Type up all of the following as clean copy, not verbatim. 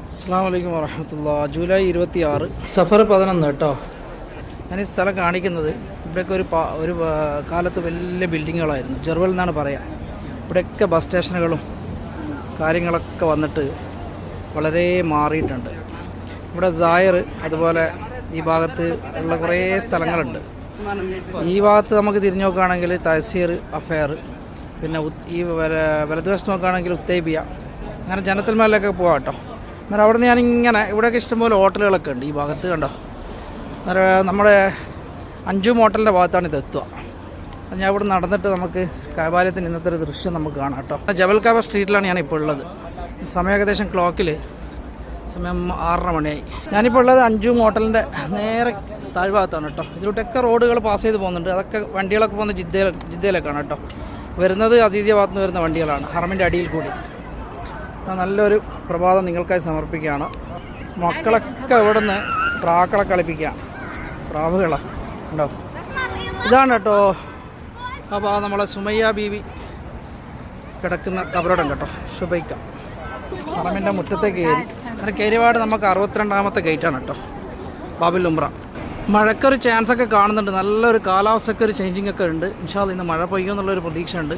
അസ്സലാമു അലൈക്കും വറഹ്മത്തുള്ളാഹി. ജൂലൈ 26 സഫർ 11 കേട്ടോ. ഞാൻ ഈ സ്ഥലം കാണിക്കുന്നത് ഇവിടെയൊക്കെ ഒരു കാലത്ത് വലിയ ബിൽഡിങ്ങുകളായിരുന്നു. ജർവൽ എന്നാണ് പറയുക. ഇവിടെയൊക്കെ ബസ് സ്റ്റേഷനുകളും കാര്യങ്ങളൊക്കെ വന്നിട്ട് വളരെ മാറിയിട്ടുണ്ട്. ഇവിടെ സായർ, അതുപോലെ ഈ ഭാഗത്ത് ഉള്ള കുറേ സ്ഥലങ്ങളുണ്ട്. ഈ ഭാഗത്ത് നമുക്ക് തിരിഞ്ഞു നോക്കുകയാണെങ്കിൽ തഹസീർ, അഫയർ, പിന്നെ ഈ വലതുവശത്ത് നോക്കുകയാണെങ്കിൽ ഉത്തൈബിയ, അങ്ങനെ ജനത്തൽമേലൊക്കെ പോകാം കേട്ടോ. അന്നേരം അവിടെ നിന്ന് ഞാനിങ്ങനെ ഇവിടെയൊക്കെ ഇഷ്ടംപോലെ ഹോട്ടലുകളൊക്കെ ഉണ്ട് ഈ ഭാഗത്ത് കണ്ടോ. അന്നേരം നമ്മുടെ അഞ്ചും ഹോട്ടലിൻ്റെ ഭാഗത്താണ് ഇത് എത്തുക. ഞാൻ ഇവിടെ നടന്നിട്ട് നമുക്ക് കഅബാലയത്തിൻ്റെ ഇന്നത്തെ ഒരു ദൃശ്യം നമുക്ക് കാണാം കേട്ടോ. ജബൽ കഅബ സ്ട്രീറ്റിലാണ് ഞാനിപ്പോൾ ഉള്ളത്. സമയം ഏകദേശം ക്ലോക്കിൽ സമയം 6:30 മണിയായി. ഞാനിപ്പോൾ ഉള്ളത് അഞ്ചും ഹോട്ടലിൻ്റെ നേരെ താഴ്ഭാഗത്താണ് കേട്ടോ. ഇതിലൂടെയൊക്കെ റോഡുകൾ പാസ് ചെയ്ത് പോകുന്നുണ്ട്. അതൊക്കെ വണ്ടികളൊക്കെ പോകുന്നത് ജിദ്ദയിലേക്കാണ് കേട്ടോ. വരുന്നത് അസീസിയ ഭാഗത്ത് നിന്ന് വരുന്ന വണ്ടികളാണ്, ഹറമിൻ്റെ അടിയിൽ കൂടി. നല്ലൊരു പ്രഭാതം നിങ്ങൾക്കായി സമർപ്പിക്കുകയാണ്. മക്കളൊക്കെ ഇവിടെ നിന്ന് പ്രാക്കളെ കളിപ്പിക്കുക, പ്രാവുകളാണ് ഉണ്ടോ. ഇതാണ് കേട്ടോ അപ്പോൾ നമ്മളെ സുമയ്യ ബീവി കിടക്കുന്ന കബറിടം കേട്ടോ, ഷുബൈക്ക. ഹറമിൻ്റെ മുറ്റത്തേക്ക് കയറി. അങ്ങനെ കയറിപാട് നമുക്ക് 62ാമത്തെ ഗേറ്റാണ് കേട്ടോ, ബാബുൽ ഉംറ. മഴക്കൊരു ചാൻസൊക്കെ കാണുന്നുണ്ട്, നല്ലൊരു കാലാവസ്ഥയ്ക്ക് ഒരു ചേഞ്ചിങ് ഒക്കെ ഉണ്ട്. ഇൻഷാ അല്ലാഹ് ഇന്ന് മഴ പെയ്യുമെന്നുള്ളൊരു പ്രതീക്ഷയുണ്ട്.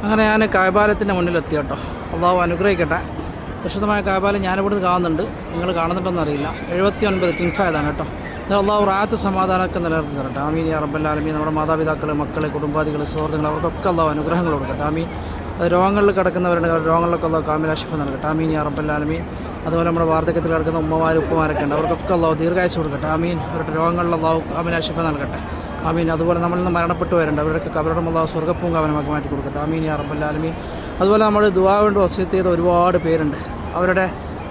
അങ്ങനെ ഞാൻ കഅബാലയത്തിൻ്റെ മുന്നിലെത്തി കേട്ടോ. അള്ളാഹു അനുഗ്രഹിക്കട്ടെ. പ്രശസ്തമായ കഅബാലയം ഞാനിവിടുന്ന് കാണുന്നുണ്ട്, നിങ്ങൾ കാണുന്നുണ്ടോയെന്ന് അറിയില്ല. 79 കിങ് ഫഹദാണ് കേട്ടോ. അള്ളാഹു റാഹത്ത് സമാധാനമൊക്കെ നിലനിർത്തി തരട്ടെ. ആമീൻ യാ റബ്ബൽ ആലമീൻ. നമ്മുടെ മാതാപിതാക്കൾ, മക്കൾ, കുടുംബാദികൾ, സുഹൃത്തുക്കൾ, അവർക്കൊക്കെ അള്ളാഹു അനുഗ്രഹങ്ങൾ കൊടുക്കട്ടെ. ആമീൻ. രോഗങ്ങളിൽ കിടക്കുന്നവരുടെ രോഗങ്ങളിലൊക്കെ അള്ളാഹു കാമില ശിഫ നൽകട്ടെ. ആമീൻ യാ റബ്ബൽ ആലമീൻ. അതുപോലെ നമ്മുടെ വാർദ്ധക്യത്തിൽ കിടക്കുന്ന ഉപ്പമാരൊക്കെ ഉണ്ട്, അവർക്കൊക്കെ അള്ളാഹു ദീർഘായുസ്സ് കൊടുക്കട്ടെ. ആമീൻ. അവരുടെ രോഗങ്ങളിൽ അള്ളാഹു കാമില ശിഫ നൽകട്ടെ. ആമീൻ. അതുപോലെ നമ്മളിൽ നിന്ന് മരണപ്പെട്ടു വരുന്നുണ്ട്, അവരുടെയൊക്കെ കബറിടം അള്ളാഹു സ്വർഗ്ഗപ്പൂങ്കാവനമാക്കി മാറ്റി കൊടുക്കട്ടെ. ആമീൻ യാ റബ്ബൽ ആലമീൻ. അതുപോലെ നമ്മൾ ദുആ കൊണ്ട് വസിയത്ത് ചെയ്ത ഒരുപാട് പേരുണ്ട്, അവരുടെ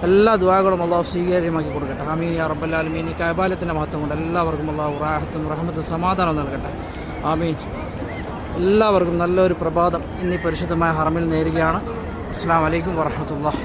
എല്ലാ ദുആകളും അള്ളാഹു സ്വീകാര്യമാക്കി കൊടുക്കട്ടെ. ആമീൻ യാ റബ്ബൽ ആലമീൻ. ഈ കഅബാലയത്തിൻ്റെ മഹത്വം കൊണ്ട് എല്ലാവർക്കും അള്ളാഹു റാഹത്തും റഹ്മത്തും സമാധാനം നൽകട്ടെ. ആമീൻ. എല്ലാവർക്കും നല്ലൊരു പ്രഭാതം ഇന്നീ പരിശുദ്ധമായ ഹറമിൽ നേരുകയാണ്. അസ്സലാമു അലൈക്കും വറഹ്മത്തുള്ളാഹി.